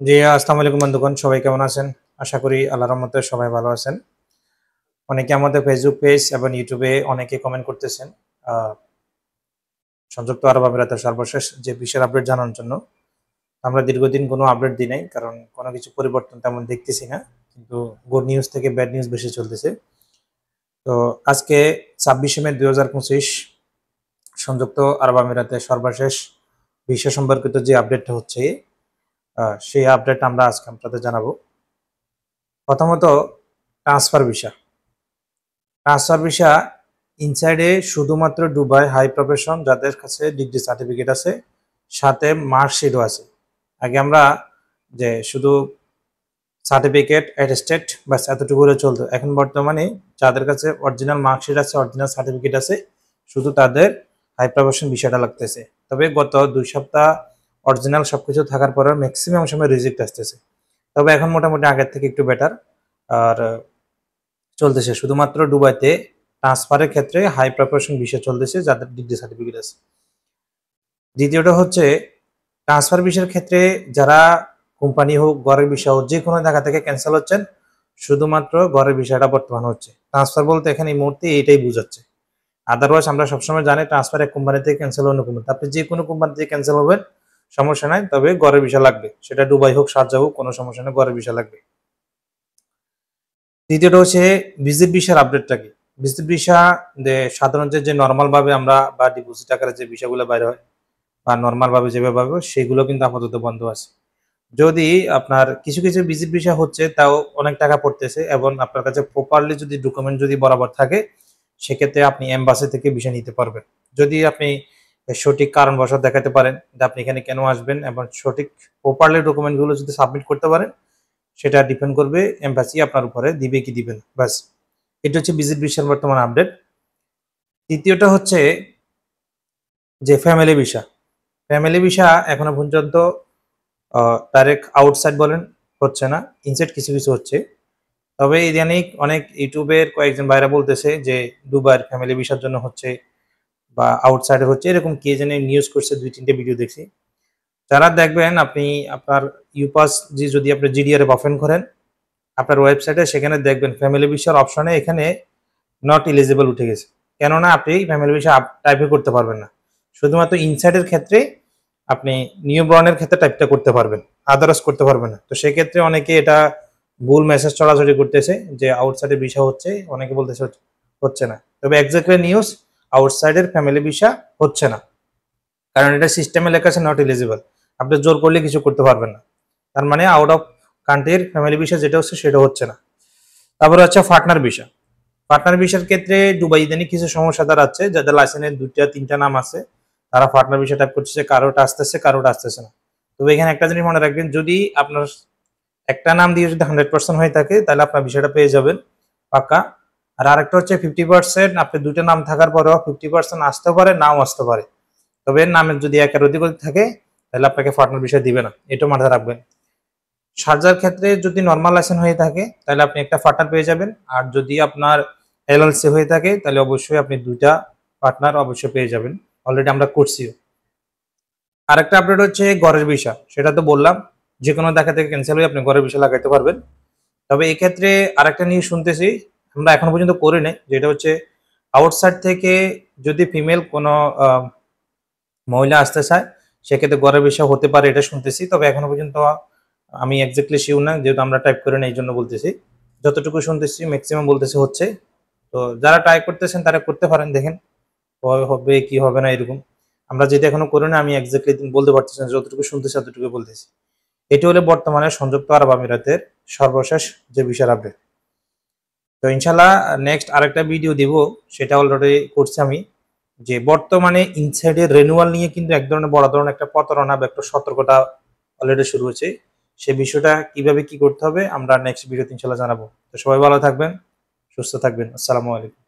জি, আসসালামু আলাইকুম বন্ধুগণ, সবাই কেমন আছেন? আশা করি আল্লাহর রহমতে সবাই ভালো আছেন। অনেকে আমাদের ফেসবুক পেজ এবং ইউটিউবে অনেকে কমেন্ট করতেছেন আ সংযুক্ত আরব আমিরাতের সর্বশেষ যে বিষয়ের আপডেট জানার জন্য। আমরা দীর্ঘদিন কোনো আপডেট দিই নাই। কারণ কোনো কিছু পরিবর্তন তেমন দেখতেছি না। কিন্তু গুড নিউজ থেকে ব্যাড নিউজ বেশি চলতেছে। তো আজকে ২৬শে মে ২০২৫ সংযুক্ত আরব আমিরাতের সর্বশেষ ভিসা সম্পর্কিত যে আপডেটটা হচ্ছে, সেই আপডেট আমরা আজকে আপনাদের জানাবো। প্রথমত ট্রান্সফার ভিসা। ট্রান্সফার ভিসা ইনসাইডে শুধুমাত্র দুবাই হাই প্রফেশন যাদের কাছে ডিগ্রি সার্টিফিকেট আছে, সাথে মার্কশিটও আছে। আগে আমরা যে শুধু সার্টিফিকেট অ্যাটেস্টেড বাস এতটুকু হলে চলতো। এখন বর্তমানে যাদের কাছে অরিজিনাল মার্কশিট আছে, অরিজিনাল সার্টিফিকেট আছে, শুধু তাদের হাই প্রফেশন বিষয়টা লাগতেছে। তবে গত ২ সপ্তাহ অরিজিনাল সবকিছু থাকার পরেও ম্যাক্সিমাম সময় রিজেক্ট আসতেছে। তবে এখন মোটামুটি আগের থেকে একটু বেটার আর চলতেছে। শুধুমাত্র দুবাইতে ট্রান্সফারের ক্ষেত্রে হাই প্রফেশন ভিসা চলতেছে যাদের ডিগ্রি সার্টিফিকেট আছে। দ্বিতীয়টা হচ্ছে ট্রান্সফার ভিসার ক্ষেত্রে যারা কোম্পানি হোক, ঘরের ভিসা হোক, যে কোনো জায়গা থেকে ক্যান্সেল হচ্ছেন, শুধুমাত্র ঘরের ভিসাটা বর্তমান হচ্ছে। ট্রান্সফার বলতে এখানে এই মুহূর্তে এটাই বোঝাচ্ছে। আদারওয়াইজ আমরা সবসময় জানি ট্রান্সফার এক কোম্পানি থেকে ক্যান্সেল অন্য কোম্পানিতে। আপনি যে কোনো কোম্পানি থেকে ক্যান্সেল হবেন, সমস্যা নাই। তবে ঘরের ভিসা লাগবে। সেটা দুবাই হোক, শারজাহ হোক, কোনো সমস্যা নেই, ঘরের ভিসা লাগবে। দ্বিতীয়টা হচ্ছে ভিজিট ভিসার আপডেটটা কি? ভিজিট ভিসা সাধারণত যে নরমাল ভাবে আমরা বা ডিপোজিট আকারে যে ভিসাগুলো বাইর হয় বা নরমাল ভাবে যেভাবে পাবো সেগুলো কিন্তু আপাতত বন্ধ আছে। যদি আপনার কিছু কিছু ভিজিট ভিসা হচ্ছে তাও অনেক টাকা পড়তেছে এবং আপনার কাছে প্রপারলি যদি ডকুমেন্ট যদি বরাবর থাকে, সেক্ষেত্রে আপনি এম্বাসি থেকে ভিসা নিতে পারবেন। যদি আপনি সঠিক কারণবশত দেখাতে পারেন যে আপনি এখানে কেন আসবেন এবং সঠিক প্রপারলি ডকুমেন্টগুলো যদি সাবমিট করতে পারেন, সেটা ডিপেন্ড করবে এম্বাসি আপনার উপরে দিবে কি দিবে না। ব্যাস, এটা হচ্ছে ভিজিট ভিসার বর্তমান আপডেট। তৃতীয়টা হচ্ছে যে ফ্যামিলি ভিসা। ফ্যামিলি ভিসা এখনো পর্যন্ত ডাইরেক্ট আউটসাইড বলেন হচ্ছে না, ইনসাইড কিছু কিছু হচ্ছে। তবে ইদানিং অনেক ইউটিউবের কয়েকজন ভাইরা বলতেছে যে দুবাইয়ের ফ্যামিলি ভিসার জন্য হচ্ছে বা আউটসাইডে হচ্ছে, এরকম কে জানে নিউজ করছে, ২-৩টে ভিডিও দেখছি। যারা দেখবেন আপনি আপনার ইউপাস যদি আপনি জিডিআর ওপেন করেন আপনার ওয়েবসাইটে, সেখানে দেখবেন ফ্যামিলি ভিসার অপশনে এখানে নট এলিজিবল উঠে গেছে। কেননা আপনি ফ্যামিলি ভিসা টাইপই করতে পারবেন না। শুধুমাত্র ইনসাইডের ক্ষেত্রে আপনি নিউ বর্নের ক্ষেত্রে টাইপটা করতে পারবেন, আদারস করতে পারবেন না। তো সেক্ষেত্রে অনেকে এটা ভুল মেসেজ ছড়াছড়ি করতেছে যে আউটসাইডে ভিসা হচ্ছে, অনেকে বলতেছে হচ্ছে না। তবে এক্স্যাক্টলি নিউজ আউটসাইডের ফ্যামিলি ভিসা হচ্ছে না, কারণ এটা সিস্টেমে লেখা আছে নট এলিজিবল। আপনি জোর করলে কিছু করতে পারবেন না। তার মানে আউট অফ কান্ট্রির ফ্যামিলি ভিসা যেটা হচ্ছে সেটা হচ্ছে না। তারপরে হচ্ছে পার্টনার ভিসা। পার্টনার ভিসার ক্ষেত্রে দুবাই ইদানিং কিছু সমস্যা দাঁড়াচ্ছে, যাদের লাইসেন্সের ২টা-৩টা নাম আছে তারা পার্টনার ভিসা টাইপ করতেছে, কারোটা আসতেছে, কারোটা আসতেছে না। তবে এখানে একটা জিনিস মনে রাখবেন, যদি আপনার একটা নাম দিয়ে যদি 100% হয়ে থাকে তাহলে আপনার ভিসাটা পেয়ে যাবেন পাক্কা। আর আরেকটা হচ্ছে 50% আপনি ২টা নাম থাকার পরেও 50% আসতে পারে, নাও আসতে পারে। তবে নামের যদি একের অধিক থাকে তাহলে আপনাকে পার্টনার ভিসা দিবে না, এটা মাথায় রাখবেন। শারজার ক্ষেত্রে যদি নরমাল লাইসেন্স হয়ে থাকে তাহলে আপনি একটা পার্টনার পেয়ে যাবেন, আর যদি আপনার এলএলসি হয়ে থাকে তাহলে অবশ্যই আপনি ২টা পার্টনার অবশ্যই পেয়ে যাবেন। অলরেডি আমরা করছিও। আরেকটা আপডেট হচ্ছে ঘরের ভিসা। সেটা তো বললাম, যে কোনো দেখা থেকে ক্যান্সেল হয়ে আপনি ঘরের ভিসা লাগাইতে পারবেন। তবে এক্ষেত্রে আরেকটা নিউজ শুনতেছি, আমরা এখনো পর্যন্ত করি নাই, যেটা হচ্ছে আউটসাইড থেকে যদি ফিমেল কোনো মহিলা আসতে চায় সেক্ষেত্রে ঘরের ভিসা হতে পারে, এটা শুনতেছি। তবে এখনো পর্যন্ত আমি এক্স্যাক্টলি শিওর না, যেহেতু আমরা টাইপ করে না এই জন্য বলতেছি। যতটুকু শুনতেছি ম্যাক্সিমাম বলতেছে হচ্ছে। তো যারা ট্রাই করতেছেন তারা করতে পারেন, দেখেন হবে কি হবে না এরকম। আমরা যেটা এখনো করি না, আমি এক্স্যাক্টলি বলতে পারতেছি না, যতটুকু শুনতেছি ততটুকু বলতেছি। এটি হলো বর্তমানে সংযুক্ত আরব আমিরাতের সর্বশেষ যে বিষয়ের আপডেট। তো ইনশাল্লাহ নেক্সট আরেকটা ভিডিও দিব, সেটা অলরেডি করছি আমি, যে বর্তমানে ইনসাইডের রেনুয়াল নিয়ে কিন্তু এক ধরনের বড় ধরনের একটা প্রতারণা বা একটা সতর্কতা অলরেডি শুরু হয়েছে। সেই বিষয়টা কিভাবে কি করতে হবে আমরা নেক্সট ভিডিওতে ইনশাল্লাহ জানাবো। তো সবাই ভালো থাকবেন, সুস্থ থাকবেন। আসসালামু আলাইকুম।